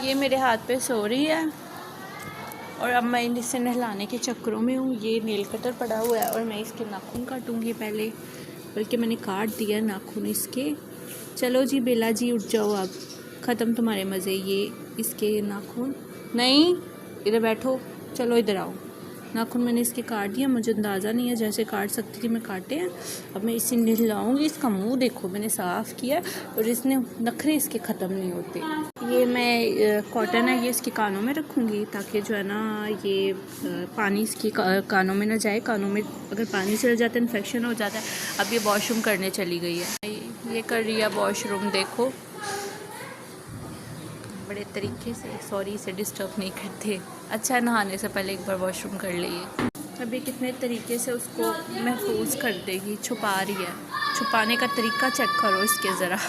ये मेरे हाथ पे सो रही है और अब मैं इसे नहलाने के चक्करों में हूँ। ये नेल कटर पड़ा हुआ है और मैं इसके नाखून काटूँगी पहले, बल्कि मैंने काट दिया नाखून इसके। चलो जी बेला जी उठ जाओ, अब ख़त्म तुम्हारे मज़े। ये इसके नाखून नहीं, इधर बैठो, चलो इधर आओ। नाखून मैंने इसके काट दिया, मुझे अंदाज़ा नहीं है, जैसे काट सकती थी मैं काटे हैं। अब मैं इसे नहलाऊँगी। इसका मुंह देखो मैंने साफ़ किया और इसने नखरे इसके ख़त्म नहीं होते। ये मैं कॉटन है, ये इसके कानों में रखूँगी ताकि जो है ना ये पानी इसकी कानों में ना जाए। कानों में अगर पानी चल जाता है इन्फेक्शन हो जाता है। अब ये वॉशरूम करने चली गई है, ये कर रही है वॉशरूम। देखो बड़े तरीके से, सॉरी इसे डिस्टर्ब नहीं करते। अच्छा नहाने से पहले एक बार वॉशरूम कर लिए। अभी कितने तरीके से उसको महफूज कर देगी, छुपा रही है। छुपाने का तरीका चेक करो इसके ज़रा।